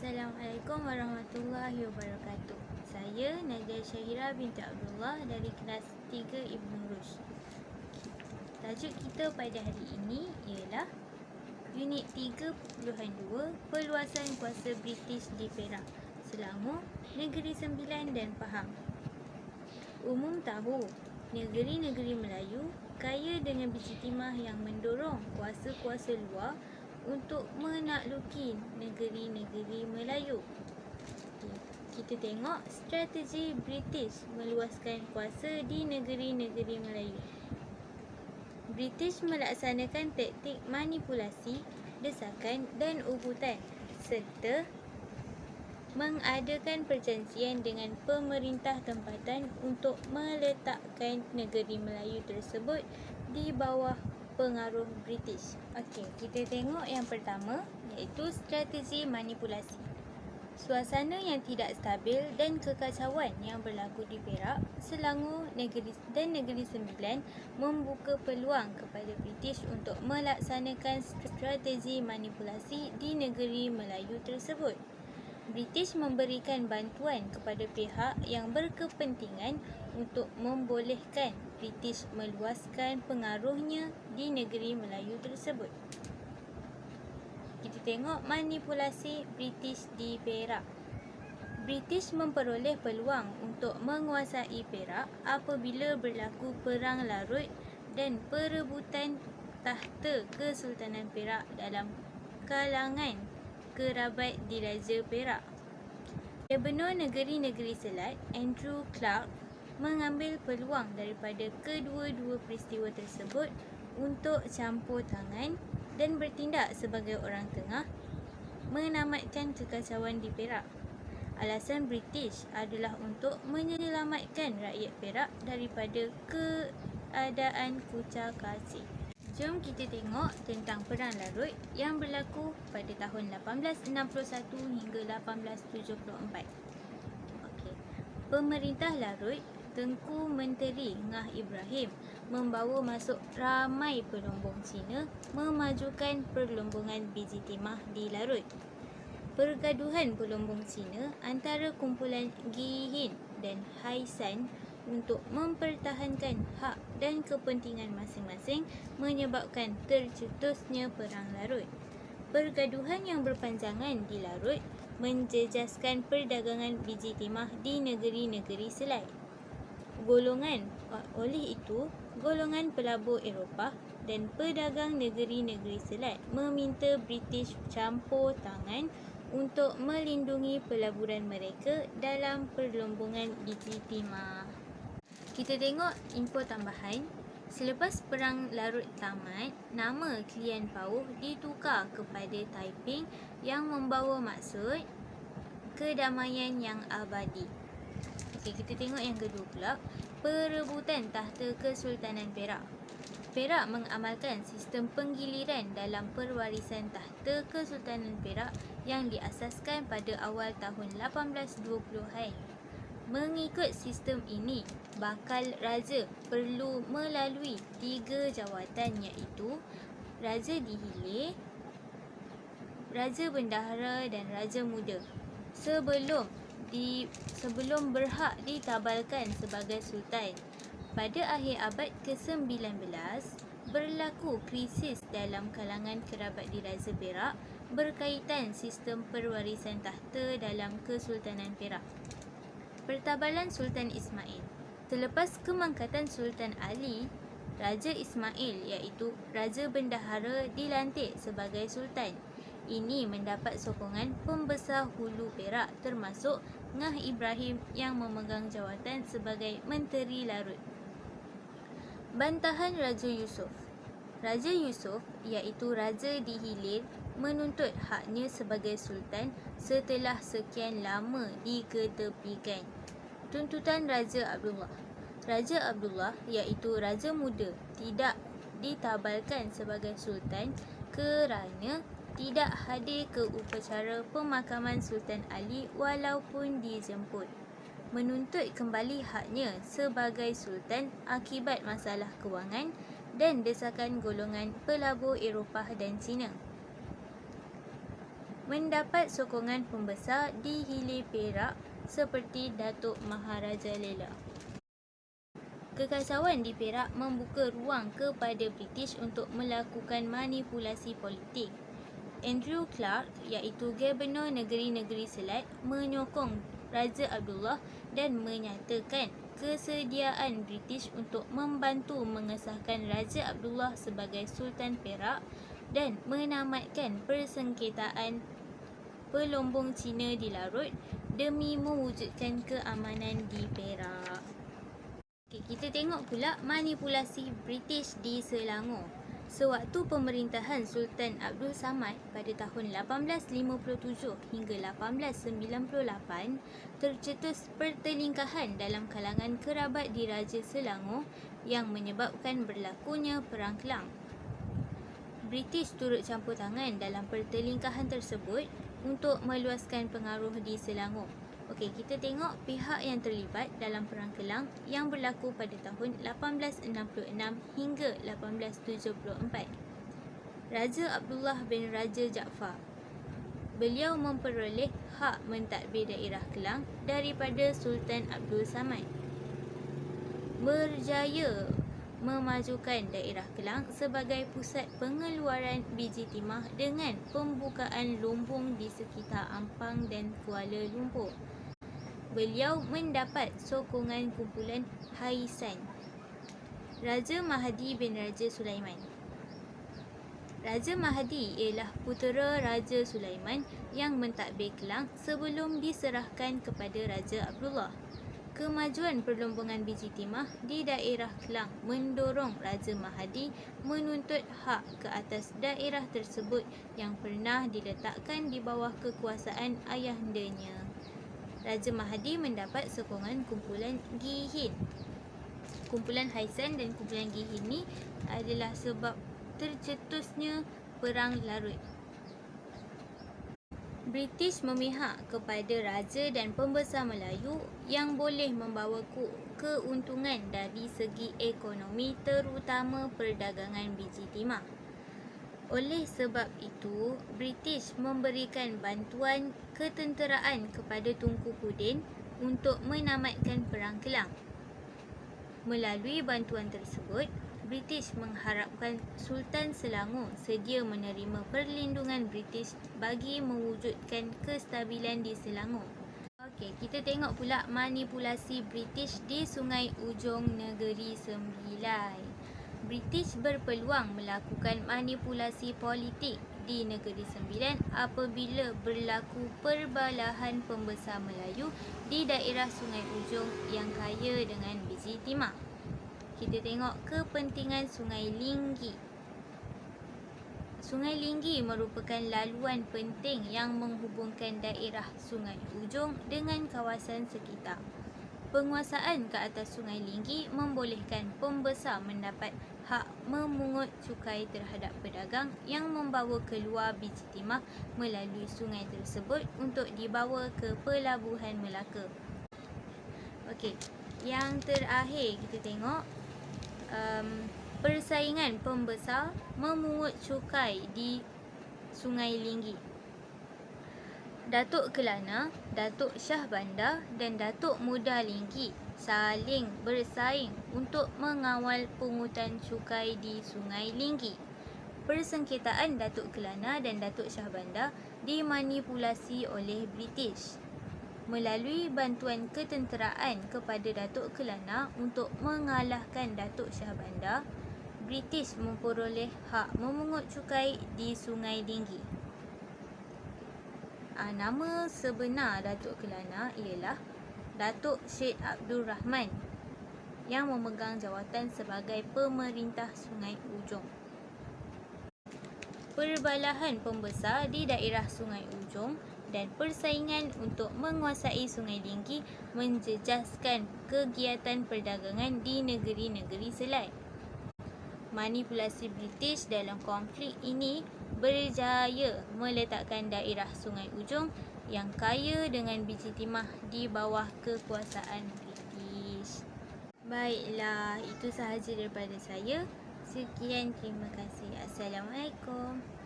Assalamualaikum warahmatullahi wabarakatuh. Saya Nadia Syahira binti Abdullah dari kelas 3 Ibn Rushd. Tajuk kita pada hari ini ialah Unit 3.2 Perluasan Kuasa British di Perak, Selangor, Negeri Sembilan dan Pahang. Umum tahu, negeri-negeri Melayu kaya dengan biji timah yang mendorong kuasa-kuasa luar untuk menakluki negeri-negeri Melayu. Kita tengok strategi British meluaskan kuasa di negeri-negeri Melayu. British melaksanakan taktik manipulasi, desakan dan ugutan serta mengadakan perjanjian dengan pemerintah tempatan untuk meletakkan negeri Melayu tersebut di bawah pengaruh British. Okey, kita tengok yang pertama iaitu strategi manipulasi. Suasana yang tidak stabil dan kekacauan yang berlaku di Perak, Selangor dan Negeri Sembilan membuka peluang kepada British untuk melaksanakan strategi manipulasi di negeri Melayu tersebut. British memberikan bantuan kepada pihak yang berkepentingan untuk membolehkan British meluaskan pengaruhnya di negeri Melayu tersebut. Kita tengok manipulasi British di Perak. British memperoleh peluang untuk menguasai Perak apabila berlaku Perang Larut dan perebutan tahta Kesultanan Perak dalam kalangan kerabat diraja Perak. Gubernur negeri-negeri Selat, Andrew Clark, mengambil peluang daripada kedua-dua peristiwa tersebut untuk campur tangan dan bertindak sebagai orang tengah menamatkan kekacauan di Perak. Alasan British adalah untuk menyelamatkan rakyat Perak daripada keadaan kucar kacir. Jom kita tengok tentang Perang Larut yang berlaku pada tahun 1861 hingga 1874. Okey. Pemerintah Larut, Tengku Menteri Ngah Ibrahim, membawa masuk ramai pelombong Cina memajukan perlombongan biji timah di Larut. Pergaduhan pelombong Cina antara kumpulan Gihin dan Haisan untuk mempertahankan hak dan kepentingan masing-masing menyebabkan tercetusnya Perang Larut. Pergaduhan yang berpanjangan di Larut menjejaskan perdagangan biji timah di negeri-negeri Selat. Oleh itu, golongan pelabur Eropah dan pedagang negeri-negeri Selat meminta British campur tangan untuk melindungi pelaburan mereka dalam perlombongan biji timah. Kita tengok info tambahan. Selepas Perang Larut tamat, nama Klian Pauh ditukar kepada Taiping yang membawa maksud kedamaian yang abadi. Okey, kita tengok yang kedua pula, perebutan tahta Kesultanan Perak. Perak mengamalkan sistem penggiliran dalam perwarisan tahta Kesultanan Perak yang diasaskan pada awal tahun 1820-an. Mengikut sistem ini, bakal raja perlu melalui 3 jawatan iaitu Raja Dihilir, Raja Bendahara dan Raja Muda sebelum berhak ditabalkan sebagai sultan. Pada akhir abad ke-19, berlaku krisis dalam kalangan kerabat diraja Perak berkaitan sistem perwarisan tahta dalam Kesultanan Perak. Pertabalan Sultan Ismail. Selepas kemangkatan Sultan Ali, Raja Ismail iaitu Raja Bendahara dilantik sebagai sultan. Ini mendapat sokongan pembesar hulu Perak termasuk Ngah Ibrahim yang memegang jawatan sebagai Menteri Larut. Bantahan Raja Yusof. Raja Yusof iaitu Raja Dihilir menuntut haknya sebagai sultan setelah sekian lama diketepikan. Tuntutan Raja Abdullah. Raja Abdullah iaitu Raja Muda tidak ditabalkan sebagai sultan kerana tidak hadir ke upacara pemakaman Sultan Ali walaupun dijemput. Menuntut kembali haknya sebagai sultan akibat masalah kewangan dan desakan golongan pelabur Eropah dan Cina. mendapat sokongan pembesar di hilir Perak seperti Datuk Maharaja Lela. Kekacauan di Perak membuka ruang kepada British untuk melakukan manipulasi politik. Andrew Clark, iaitu Gubernur Negeri-Negeri Selat, menyokong Raja Abdullah dan menyatakan kesediaan British untuk membantu mengesahkan Raja Abdullah sebagai Sultan Perak dan menamatkan persengketaan Pelombong Cina di Larut demi mewujudkan keamanan di Perak. Kita tengok pula manipulasi British di Selangor. Sewaktu pemerintahan Sultan Abdul Samad pada tahun 1857 hingga 1898, tercetus pertelingkahan dalam kalangan kerabat diraja Selangor yang menyebabkan berlakunya Perang Kelang. British turut campur tangan dalam pertelingkahan tersebut untuk meluaskan pengaruh di Selangor. Okey, kita tengok pihak yang terlibat dalam Perang Kelang yang berlaku pada tahun 1866 hingga 1874. Raja Abdullah bin Raja Jaafar. Beliau memperoleh hak mentadbir daerah Kelang daripada Sultan Abdul Samad. Berjaya memajukan daerah Kelang sebagai pusat pengeluaran biji timah dengan pembukaan lumbung di sekitar Ampang dan Kuala Lumpur. Beliau mendapat sokongan kumpulan Haisan. Raja Mahdi bin Raja Sulaiman. Raja Mahdi ialah putera Raja Sulaiman yang mentadbir Kelang sebelum diserahkan kepada Raja Abdullah. Kemajuan perlombongan biji timah di daerah Kelang mendorong Raja Mahdi menuntut hak ke atas daerah tersebut yang pernah diletakkan di bawah kekuasaan ayahandanya. Raja Mahdi mendapat sokongan kumpulan Gihin. Kumpulan Haisan dan kumpulan Gihin ni adalah sebab tercetusnya Perang Larut. British memihak kepada raja dan pembesar Melayu yang boleh membawa keuntungan dari segi ekonomi, terutama perdagangan biji timah. Oleh sebab itu, British memberikan bantuan ketenteraan kepada Tunku Pudin untuk menamatkan Perang Kelang. Melalui bantuan tersebut, British mengharapkan Sultan Selangor sedia menerima perlindungan British bagi mewujudkan kestabilan di Selangor. Okey, kita tengok pula manipulasi British di Sungai Ujong Negeri Sembilai. British berpeluang melakukan manipulasi politik di Negeri Sembilan apabila berlaku perbalahan pembesar Melayu di daerah Sungai Ujong yang kaya dengan biji timah. Kita tengok kepentingan Sungai Linggi. Sungai Linggi merupakan laluan penting yang menghubungkan daerah Sungai Ujong dengan kawasan sekitar. Penguasaan ke atas Sungai Linggi membolehkan pembesar mendapat hak memungut cukai terhadap pedagang yang membawa keluar biji timah melalui sungai tersebut untuk dibawa ke Pelabuhan Melaka. Okey, yang terakhir kita tengok persaingan pembesar memungut cukai di Sungai Linggi. Datuk Kelana, Datuk Shah Bandar dan Datuk Muda Linggi saling bersaing untuk mengawal pungutan cukai di Sungai Linggi. Persengketaan Datuk Kelana dan Datuk Shah Bandar dimanipulasi oleh British. Melalui bantuan ketenteraan kepada Datuk Kelana untuk mengalahkan Datuk Shah Bandar, British memperoleh hak memungut cukai di Sungai Linggi. Nama sebenar Datuk Kelana ialah Datuk Syed Abdul Rahman yang memegang jawatan sebagai Pemerintah Sungai Ujong. Perbalahan pembesar di daerah Sungai Ujong dan persaingan untuk menguasai Sungai Linggi menjejaskan kegiatan perdagangan di negeri-negeri Selat. Manipulasi British dalam konflik ini berjaya meletakkan daerah Sungai Ujong yang kaya dengan biji timah di bawah kekuasaan British. Baiklah, itu sahaja daripada saya. Sekian, terima kasih. Assalamualaikum.